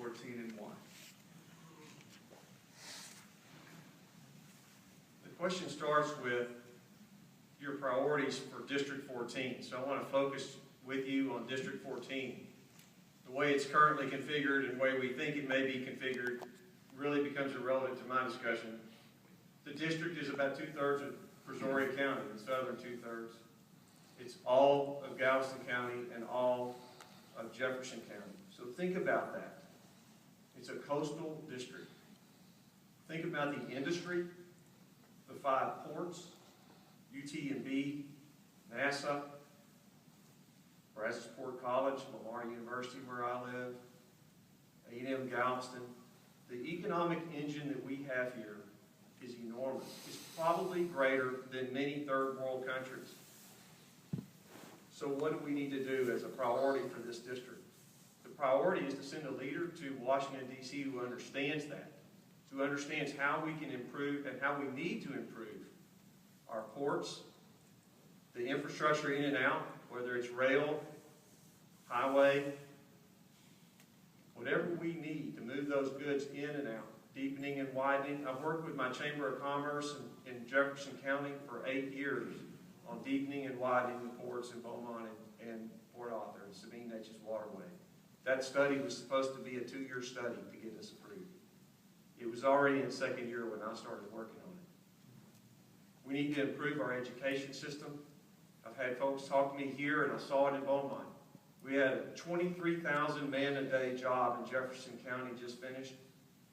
14 and why? The question starts with your priorities for District 14. So I want to focus with you on District 14. The way it's currently configured and the way we think it may be configured really becomes irrelevant to my discussion. The district is about 2/3 of Brazoria County, the southern 2/3. It's all of Galveston County and all of Jefferson County. So think about that. It's a coastal district. Think about the industry, the 5 ports, UTMB, NASA, Brazosport College, Lamar University where I live, A&M Galveston. The economic engine that we have here is enormous. It's probably greater than many third world countries. So what do we need to do as a priority for this district? The priority is to send a leader to Washington, D.C. who understands that, who understands how we can improve and how we need to improve our ports, the infrastructure in and out, whether it's rail, highway, whatever we need to move those goods in and out, deepening and widening. I've worked with my Chamber of Commerce in Jefferson County for 8 years on deepening and widening the ports in Beaumont and Port Arthur and Sabine Neches Waterway. That study was supposed to be a 2-year study to get us approved. It was already in 2nd year when I started working on it. We need to improve our education system. I've had folks talk to me here, and I saw it in Beaumont. We had a 23,000 man-a-day job in Jefferson County just finished.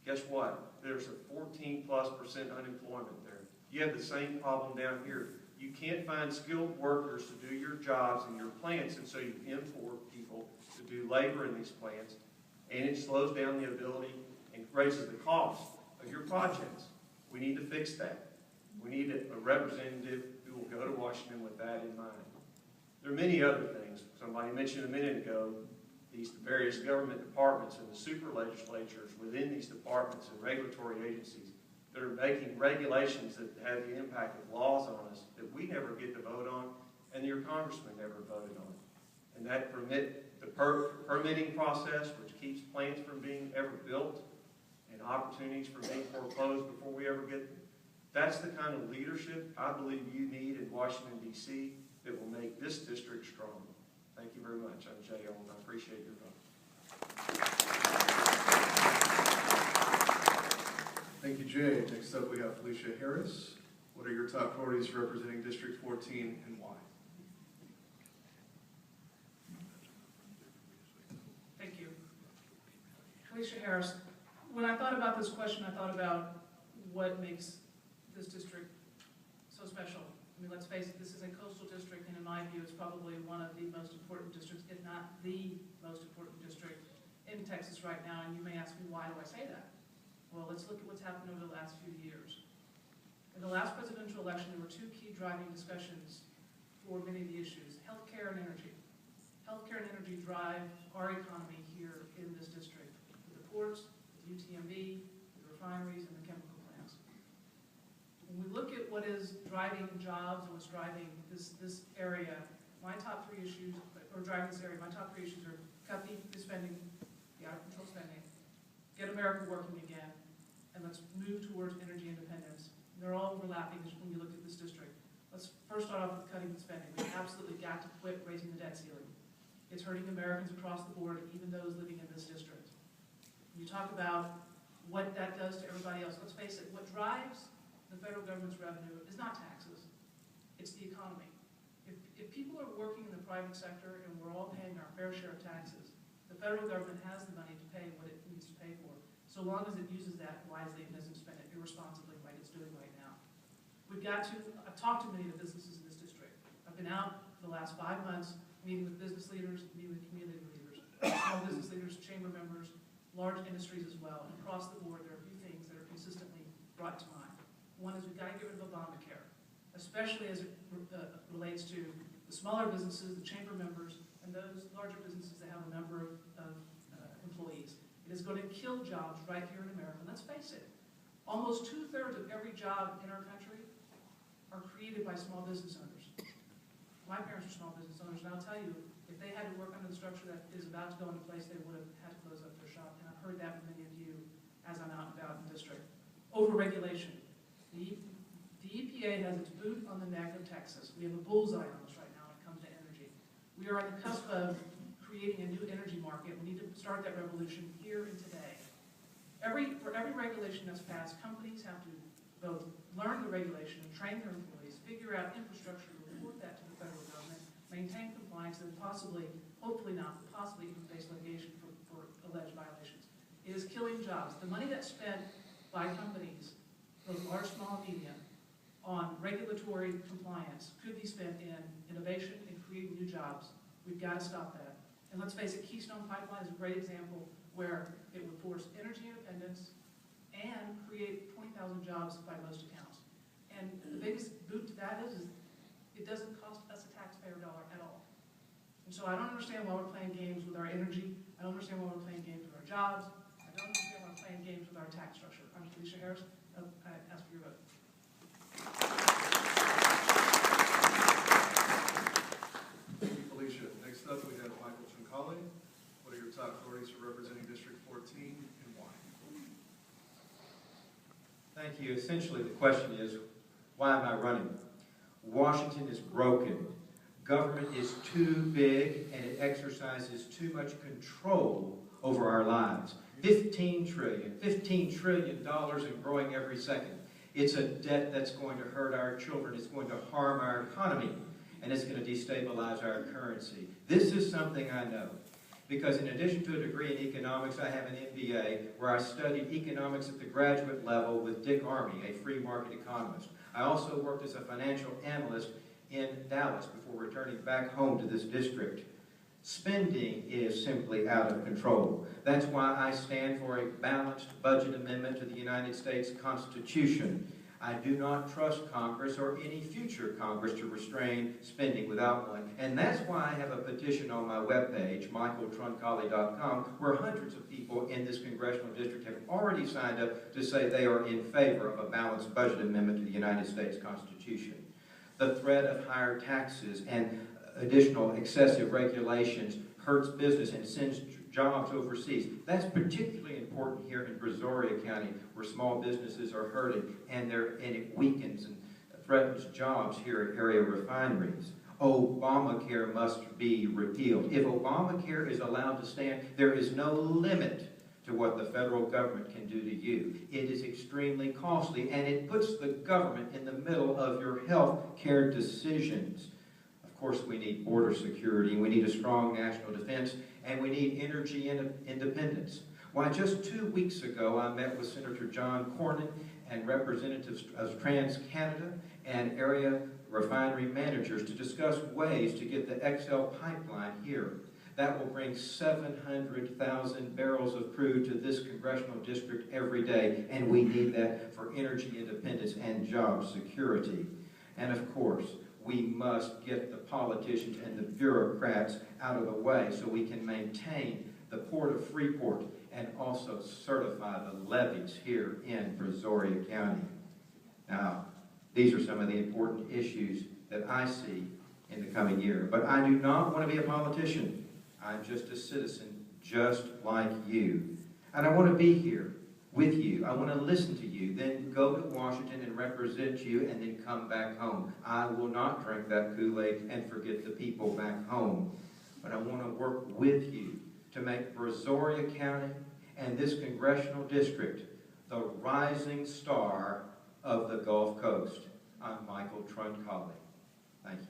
Guess what? There's a 14+% unemployment there. You have the same problem down here. You can't find skilled workers to do your jobs in your plants, and so you import people to do labor in these plants, and it slows down the ability and raises the cost of your projects. We need to fix that. We need a representative who will go to Washington with that in mind. There are many other things. Somebody mentioned a minute ago these various government departments and the super legislatures within these departments and regulatory agencies that are making regulations that have the impact of laws on us that we never get to vote on and your congressman never voted on. And that permit the permitting process, which keeps plants from being ever built and opportunities for being foreclosed before we ever get them. That's the kind of leadership I believe you need in Washington, D.C. that will make this district strong. Thank you very much. I'm Jay Owen. I appreciate your vote. Thank you, Jay. Next up, we have Felicia Harris. What are your top priorities representing District 14 and why? Thank you. Felicia Harris. When I thought about this question, I thought about what makes this district so special. I mean, let's face it, this is a coastal district, and in my view, it's probably one of the most important districts, if not the most important district in Texas right now. And you may ask me, why do I say that? Well, let's look at what's happened over the last few years. In the last presidential election, there were 2 key driving discussions for many of the issues: healthcare and energy. Healthcare and energy drive our economy here in this district, with the ports, the UTMB, the refineries, and the chemical plants. When we look at what is driving jobs and what's driving this area, my top 3 issues, or driving this area, my top 3 issues are cut the spending, the out-of-control spending, get America working again, and let's move towards energy independence. They're all overlapping when you look at this district. Let's first start off with cutting the spending. We've absolutely got to quit raising the debt ceiling. It's hurting Americans across the board, even those living in this district. You talk about what that does to everybody else. Let's face it, what drives the federal government's revenue is not taxes, it's the economy. If people are working in the private sector and we're all paying our fair share of taxes, the federal government has the money to pay what it needs to pay for, so long as it uses that wisely and doesn't spend it irresponsibly like it's doing right now. I've talked to many of the businesses in this district. I've been out for the last 5 months meeting with business leaders, meeting with community leaders, small business leaders, chamber members, large industries as well. And across the board, there are a few things that are consistently brought to mind. One is we've got to get rid of Obamacare, especially as it relates to the smaller businesses, the chamber members, and those larger businesses that have a number of employees. It is going to kill jobs right here in America. Let's face it, almost 2/3 of every job in our country are created by small business owners. My parents were small business owners, and I'll tell you, if they had to work under the structure that is about to go into place, they would have had to close up their shop. And I've heard that district. Overregulation. The EPA has its boot on the neck of Texas. We have a bullseye on us right now when it comes to energy. We are on the cusp of creating a new energy market. We need to start that revolution here and today. For every regulation that's passed, companies have to both learn the regulation and train their employees, figure out infrastructure to report that to the federal government, maintain compliance, and possibly, hopefully not, possibly even face litigation for alleged violations. It is killing jobs. The money that's spent by companies, both large, small, and medium, on regulatory compliance could be spent in innovation and creating new jobs. We've got to stop that. And let's face it, Keystone Pipeline is a great example where it would force energy independence and create 20,000 jobs by most accounts. And the biggest boot to that is it doesn't cost us a taxpayer dollar at all. And so I don't understand why we're playing games with our energy. I don't understand why we're playing games with our jobs. I don't understand why we're playing games with our tax structure. I'm Felicia Harris. I ask for your vote. Thank you, Felicia. Next up, we have Michael Truncale. What are your top priorities for representing District 14 and why? Thank you. Essentially, the question is, why am I running? Washington is broken. Government is too big, and it exercises too much control over our lives. $15 trillion and growing every second. It's a debt that's going to hurt our children. It's going to harm our economy, and it's going to destabilize our currency. This is something I know, because in addition to a degree in economics, I have an MBA where I studied economics at the graduate level with Dick Armey, a free market economist. I also worked as a financial analyst in Dallas before returning back home to this district. Spending is simply out of control. That's why I stand for a balanced budget amendment to the United States Constitution. I do not trust Congress or any future Congress to restrain spending without one. And that's why I have a petition on my webpage, michaeltruncale.com, where hundreds of people in this congressional district have already signed up to say they are in favor of a balanced budget amendment to the United States Constitution. The threat of higher taxes and additional excessive regulations hurts business and sends jobs overseas. That's particularly important here in Brazoria County, where small businesses are hurting, and it weakens and threatens jobs here at area refineries. Obamacare must be repealed. If Obamacare is allowed to stand, there is no limit to what the federal government can do to you. It is extremely costly, and it puts the government in the middle of your health care decisions. Of course, we need border security, we need a strong national defense, and we need energy independence. Why, just 2 weeks ago, I met with Senator John Cornyn and representatives of TransCanada and area refinery managers to discuss ways to get the XL pipeline here. That will bring 700,000 barrels of crude to this congressional district every day, and we need that for energy independence and job security. And of course, we must get the politicians and the bureaucrats out of the way so we can maintain the Port of Freeport and also certify the levees here in Brazoria County. Now, these are some of the important issues that I see in the coming year. But I do not want to be a politician. I'm just a citizen, just like you. And I want to be here with you. I want to listen to you, then go to Washington and represent you, and then come back home. I will not drink that Kool-Aid and forget the people back home. But I want to work with you to make Brazoria County and this congressional district the rising star of the Gulf Coast. I'm Michael Truncale. Thank you.